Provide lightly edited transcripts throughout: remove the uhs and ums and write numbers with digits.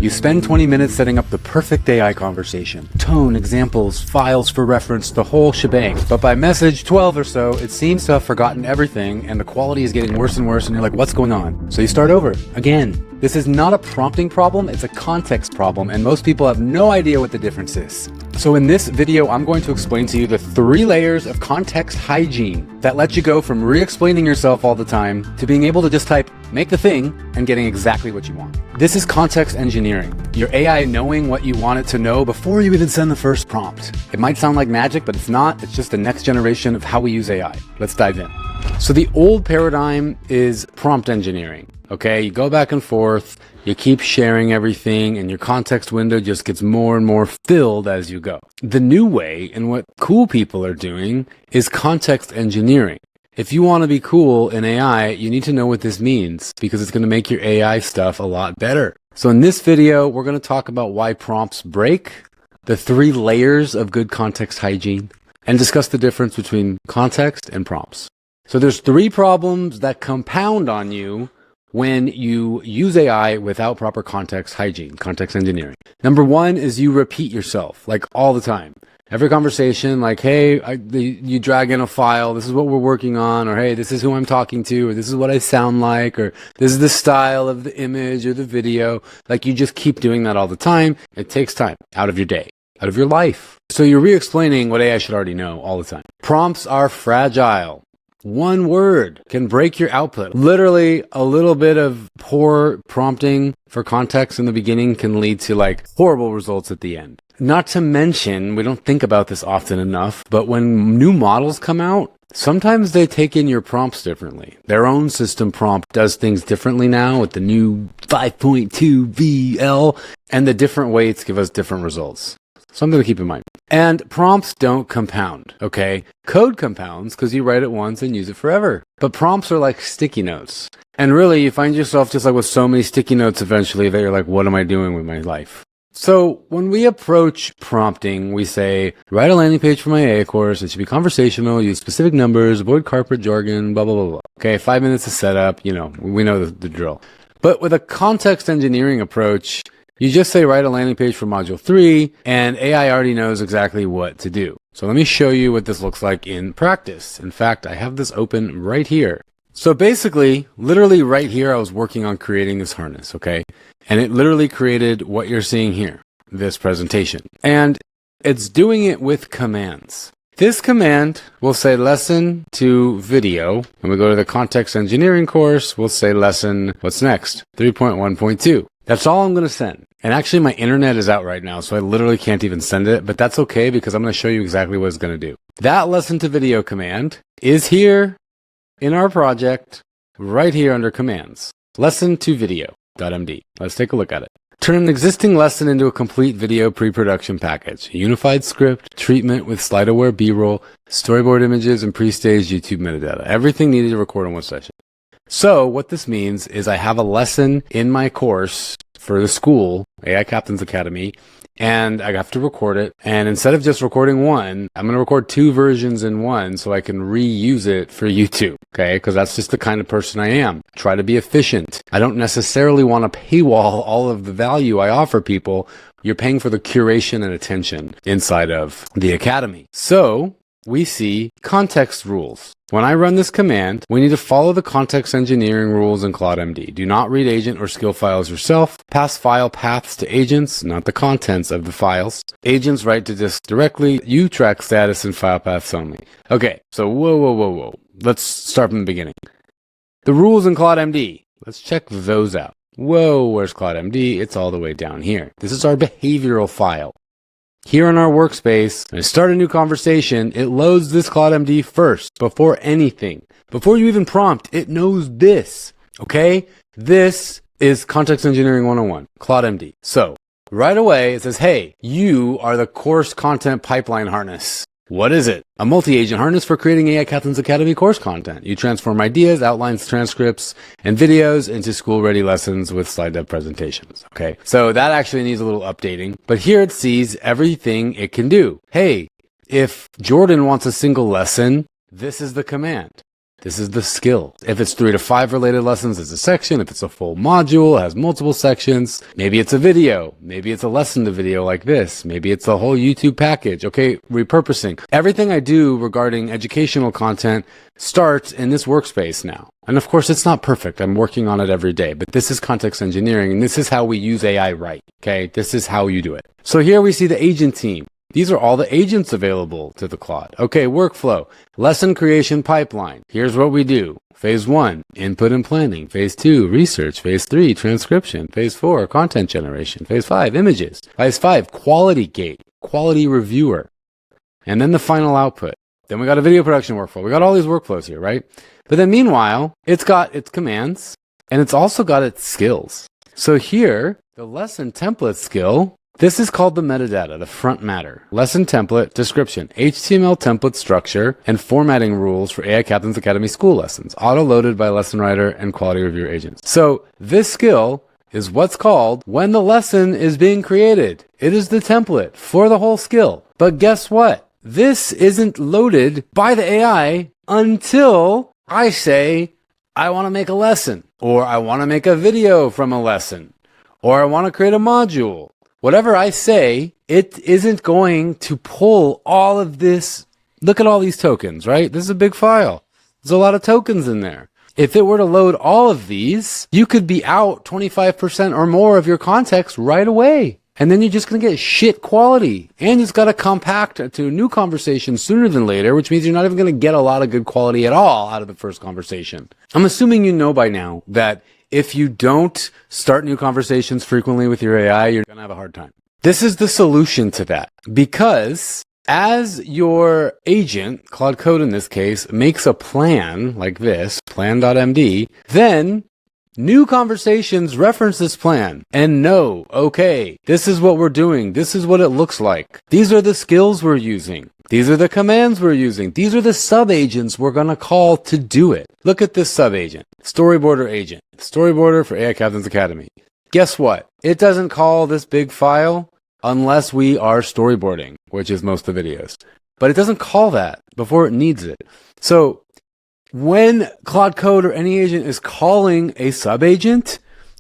You spend 20 minutes setting up the perfect AI conversation. Tone, examples, files for reference, the whole shebang. But by message 12 or so, it seems to have forgotten everything and the quality is getting worse and worse and you're like, what's going on? So you start over again. This is not a prompting problem, it's a context problem, and most people have no idea what the difference is. So in this video, I'm going to explain to you the 3 layers of context hygiene that let you go from re-explaining yourself all the time to being able to just type, make the thing, and getting exactly what you want. This is context engineering. Your AI knowing what you want it to know before you even send the first prompt. It might sound like magic, but it's not. It's just the next generation of how we use AI. Let's dive in. So the old paradigm is prompt engineering. Okay, you go back and forth, you keep sharing everything, and your context window just gets more and more filled as you go. The new way, and what cool people are doing, is context engineering. If you want to be cool in AI, you need to know what this means, because it's going to make your AI stuff a lot better. So in this video, we're going to talk about why prompts break, the 3 layers of good context hygiene, and discuss the difference between context and prompts. So there's 3 problems that compound on you when you use AI without proper context hygiene, context engineering. Number 1 is you repeat yourself, like all the time. Every conversation, like, hey, you drag in a file, this is what we're working on, or hey, this is who I'm talking to, or this is what I sound like, or this is the style of the image or the video. Like, you just keep doing that all the time. It takes time out of your day, out of your life. So you're re-explaining what AI should already know all the time. Prompts are fragile. 1 word can break your output. Literally, a little bit of poor prompting for context in the beginning can lead to like horrible results at the end. Not to mention, we don't think about this often enough, but when new models come out, sometimes they take in your prompts differently. Their own system prompt does things differently now with the new 5.2 VL, and the different weights give us different results. Something to keep in mind. And prompts don't compound, okay? Code compounds because you write it once and use it forever. But prompts are like sticky notes. And really, you find yourself just like with so many sticky notes eventually that you're like, what am I doing with my life? So when we approach prompting, we say, write a landing page for my AI course. It should be conversational, use specific numbers, avoid corporate jargon, blah, blah, blah, blah. Okay, 5 minutes to set up, you know, we know the drill. But with a context engineering approach, you just say write a landing page for module 3 and AI already knows exactly what to do. So let me show you what this looks like in practice. In fact, I have this open right here. So basically, literally right here, I was working on creating this harness, okay? And it literally created what you're seeing here, this presentation. And it's doing it with commands. This command will say lesson to video. When we go to the context engineering course, we'll say lesson, what's next? 3.1.2. That's all I'm going to send. And actually my internet is out right now, so I literally can't even send it, but that's okay because I'm going to show you exactly what it's going to do. That lesson to video command is here in our project, right here under commands. Lesson to video.md. Let's take a look at it. Turn an existing lesson into a complete video pre-production package. A unified script, treatment with slide-aware B-roll, storyboard images, and pre-staged YouTube metadata. Everything needed to record in one session. So what this means is I have a lesson in my course for the school, AI Captain's Academy, and I have to record it. And instead of just recording one, I'm going to record 2 versions in one so I can reuse it for YouTube. Okay, because that's just the kind of person I am. Try to be efficient. I don't necessarily want to paywall all of the value I offer people. You're paying for the curation and attention inside of the Academy. So we see context rules. When I run this command, we need to follow the context engineering rules in CLAUDE.md. Do not read agent or skill files yourself. Pass file paths to agents, not the contents of the files. Agents write to disk directly. You track status and file paths only. Okay, so whoa. Let's start from the beginning. The rules in CLAUDE.md. Let's check those out. Whoa, where's CLAUDE.md? It's all the way down here. This is our behavioral file. Here in our workspace, when I start a new conversation, it loads this CLAUDE.md first, before anything. Before you even prompt, it knows this, okay? This is Context Engineering 101, CLAUDE.md. So, right away, it says, hey, you are the course content pipeline harness. What is it? A multi-agent harness for creating AI Captain's Academy course content. You transform ideas, outlines, transcripts, and videos into school-ready lessons with slide deck presentations. Okay, so that actually needs a little updating. But here it sees everything it can do. Hey, if Jordan wants a single lesson, this is the command. This is the skill. If it's 3 to 5 related lessons, it's a section. If it's a full module, it has multiple sections. Maybe it's a video. Maybe it's a lesson to video like this. Maybe it's a whole YouTube package. Okay, repurposing. Everything I do regarding educational content starts in this workspace now. And of course, it's not perfect. I'm working on it every day, but this is context engineering, and this is how we use AI right. Okay, this is how you do it. So here we see the agent team. These are all the agents available to the Claude. Okay, workflow, lesson creation pipeline. Here's what we do. Phase 1, input and planning. Phase 2, research. Phase 3, transcription. Phase 4, content generation. Phase 5, images. Phase 5, quality gate, quality reviewer. And then the final output. Then we got a video production workflow. We got all these workflows here, right? But then meanwhile, it's got its commands and it's also got its skills. So here, the lesson template skill, this is called the metadata, the front matter. Lesson template, description, HTML template structure, and formatting rules for AI Captain's Academy school lessons, auto-loaded by lesson writer and quality reviewer agents. So this skill is what's called when the lesson is being created. It is the template for the whole skill. But guess what? This isn't loaded by the AI until I say, I want to make a lesson, or I want to make a video from a lesson, or I want to create a module. Whatever I say, it isn't going to pull all of this. Look at all these tokens, right? This is a big file. There's a lot of tokens in there. If it were to load all of these, you could be out 25% or more of your context right away. And then you're just going to get shit quality. And it's got to compact to a new conversation sooner than later, which means you're not even going to get a lot of good quality at all out of the first conversation. I'm assuming you know by now that if you don't start new conversations frequently with your AI, you're going to have a hard time. This is the solution to that, because as your agent, Claude Code in this case, makes a plan like this, plan.md, then new conversations reference this plan and know, okay, this is what we're doing. This is what it looks like. These are the skills we're using. These are the commands we're using. These are the sub-agents we're going to call to do it. Look at this sub-agent, storyboarder agent, storyboarder for AI Captain's Academy. Guess what? It doesn't call this big file unless we are storyboarding, which is most of the videos. But it doesn't call that before it needs it. So when Claude Code or any agent is calling a sub-agent,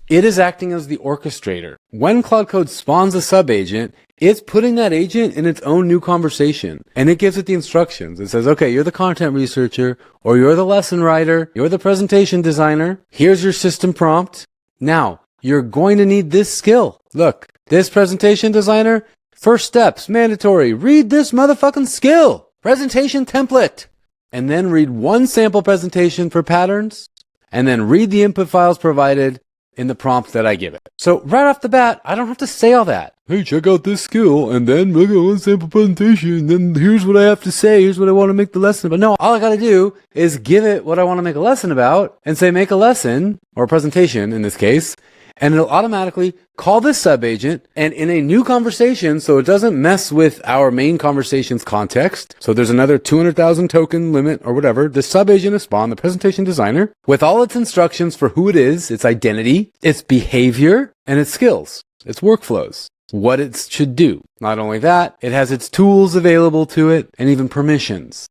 it is acting as the orchestrator. When Claude Code spawns a sub-agent, it's putting that agent in its own new conversation, and it gives it the instructions. It says, okay, you're the content researcher, or you're the lesson writer, you're the presentation designer. Here's your system prompt. Now, you're going to need this skill. Look, this presentation designer, first steps, mandatory. Read this motherfucking skill. Presentation template. And then read one sample presentation for patterns, and then read the input files provided in the prompt that I give it. So right off the bat, I don't have to say all that. Hey, check out this skill, and then look at one sample presentation, and then here's what I have to say, here's what I want to make the lesson about. No, all I gotta do is give it what I want to make a lesson about, and say make a lesson, or a presentation in this case, and it'll automatically call this sub-agent, and in a new conversation, so it doesn't mess with our main conversation's context, so there's another 200,000 token limit or whatever, the sub-agent is spawned, the presentation designer, with all its instructions for who it is, its identity, its behavior, and its skills, its workflows, what it should do. Not only that, it has its tools available to it, and even permissions.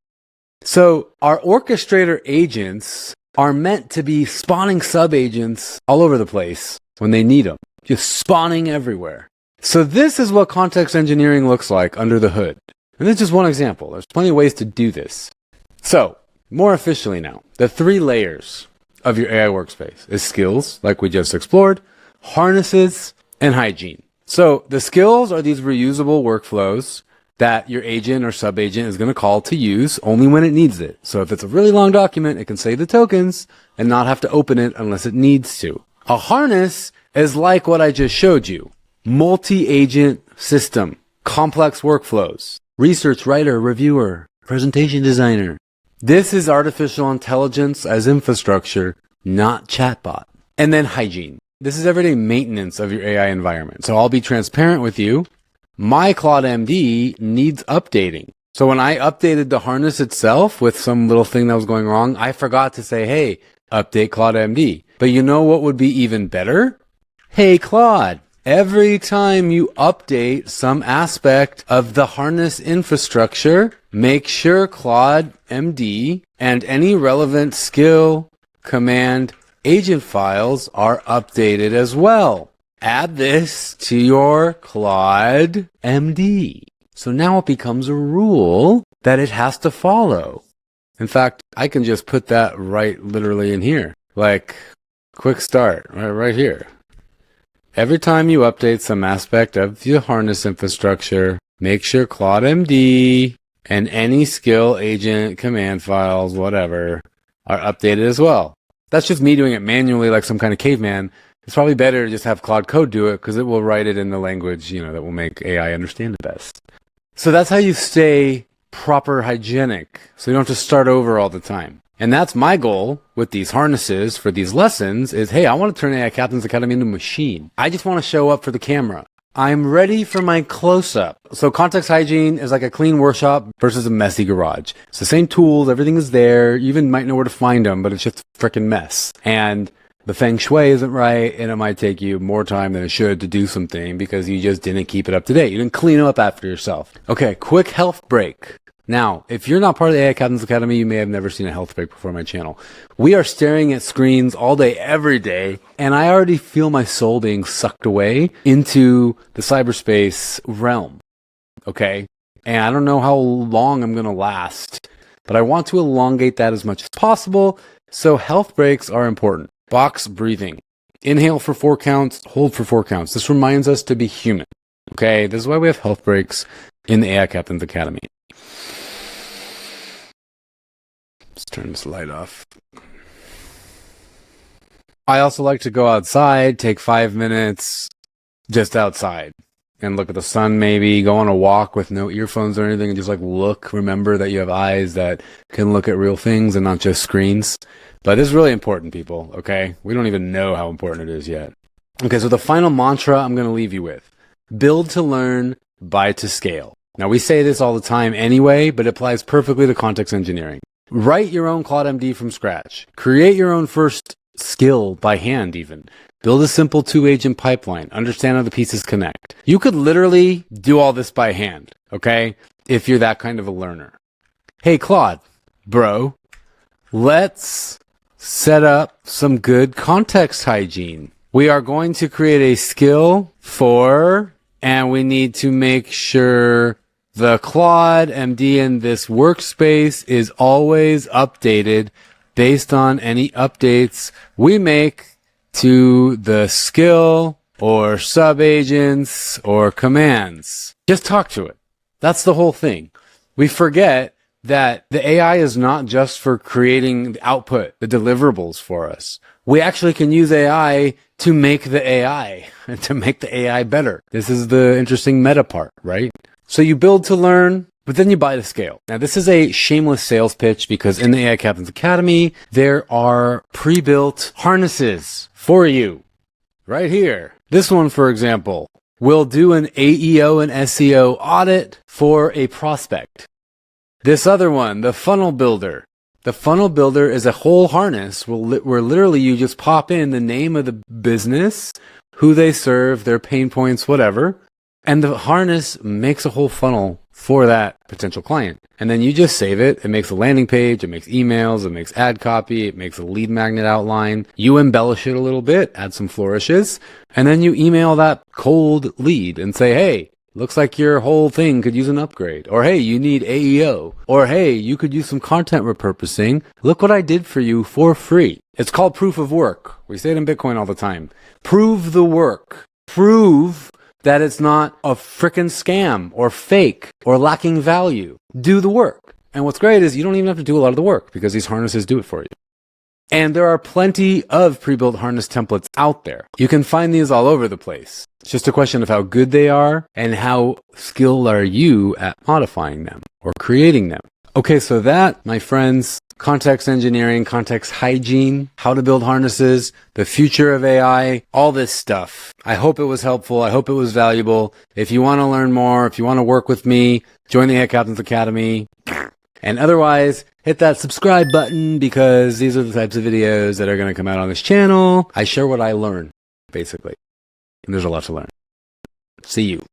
So our orchestrator agents are meant to be spawning sub-agents all over the place when they need them, just spawning everywhere. So this is what context engineering looks like under the hood. And this is just one example. There's plenty of ways to do this. So, more officially now, the 3 layers of your AI workspace is skills, like we just explored, harnesses, and hygiene. So the skills are these reusable workflows that your agent or sub-agent is going to call to use only when it needs it. So if it's a really long document, it can save the tokens and not have to open it unless it needs to. A harness is like what I just showed you. Multi-agent system, complex workflows, research writer, reviewer, presentation designer. This is artificial intelligence as infrastructure, not chatbot. And then hygiene. This is everyday maintenance of your AI environment. So I'll be transparent with you. My CLAUDE.md needs updating. So when I updated the harness itself with some little thing that was going wrong, I forgot to say, hey, update CLAUDE.md. But you know what would be even better? Hey, Claude, every time you update some aspect of the harness infrastructure, make sure CLAUDE.md And any relevant skill, command, agent files are updated as well. Add this to your CLAUDE.md. So now it becomes a rule that it has to follow. In fact, I can just put that right literally in here. Like, quick start, right here. Every time you update some aspect of the harness infrastructure, make sure CLAUDE.md and any skill, agent, command files, whatever, are updated as well. That's just me doing it manually like some kind of caveman. It's probably better to just have Claude Code do it because it will write it in the language, that will make AI understand it best. So that's how you stay proper hygienic, so you don't have to start over all the time. And that's my goal with these harnesses for these lessons is, hey, I want to turn AI Captain's Academy into a machine. I just want to show up for the camera. I'm ready for my close-up. So context hygiene is like a clean workshop versus a messy garage. It's the same tools, everything is there. You even might know where to find them, but it's just a freaking mess. And the feng shui isn't right, and it might take you more time than it should to do something because you just didn't keep it up to date. You didn't clean up after yourself. Okay, quick health break. Now, if you're not part of the AI Captain's Academy, you may have never seen a health break before on my channel. We are staring at screens all day, every day, and I already feel my soul being sucked away into the cyberspace realm, okay? And I don't know how long I'm going to last, but I want to elongate that as much as possible, so health breaks are important. Box breathing. Inhale for 4 counts, hold for 4 counts. This reminds us to be human, okay? This is why we have health breaks in the AI Captain's Academy. Let's turn this light off. I also like to go outside, take 5 minutes just outside and look at the sun, maybe go on a walk with no earphones or anything and just like look, remember that you have eyes that can look at real things and not just screens. But this is really important, people, okay? We don't even know how important it is yet. Okay, so the final mantra I'm going to leave you with. Build to learn, buy to scale. Now, we say this all the time anyway, but it applies perfectly to context engineering. Write your own CLAUDE.md from scratch. Create your own first skill by hand even. Build a simple 2-agent pipeline. Understand how the pieces connect. You could literally do all this by hand, okay? If you're that kind of a learner. Hey, Claude, bro, let's set up some good context hygiene. We are going to create a skill and we need to make sure the CLAUDE.md in this workspace is always updated based on any updates we make to the skill or subagents or commands. Just talk to it. That's the whole thing. We forget that the AI is not just for creating the output, the deliverables for us. We actually can use AI to make the AI and to make the AI better. This is the interesting meta part, right? So you build to learn, but then you buy to scale. Now, this is a shameless sales pitch because in the AI Captain's Academy, there are pre-built harnesses for you right here. This one, for example, will do an AEO and SEO audit for a prospect. This other one, the funnel builder. The funnel builder is a whole harness where literally you just pop in the name of the business, who they serve, their pain points, whatever. And the harness makes a whole funnel for that potential client. And then you just save it. It makes a landing page. It makes emails. It makes ad copy. It makes a lead magnet outline. You embellish it a little bit, add some flourishes, and then you email that cold lead and say, hey, looks like your whole thing could use an upgrade. Or, hey, you need AEO. Or, hey, you could use some content repurposing. Look what I did for you for free. It's called proof of work. We say it in Bitcoin all the time. Prove the work. Prove that it's not a frickin' scam or fake or lacking value. Do the work. And what's great is you don't even have to do a lot of the work because these harnesses do it for you. And there are plenty of pre-built harness templates out there. You can find these all over the place. It's just a question of how good they are and how skilled are you at modifying them or creating them. Okay, so that, my friends, context engineering, context hygiene, how to build harnesses, the future of AI, all this stuff. I hope it was helpful. I hope it was valuable. If you want to learn more, if you want to work with me, join the AI Captain's Academy. And otherwise, hit that subscribe button because these are the types of videos that are going to come out on this channel. I share what I learn, basically. And there's a lot to learn. See you.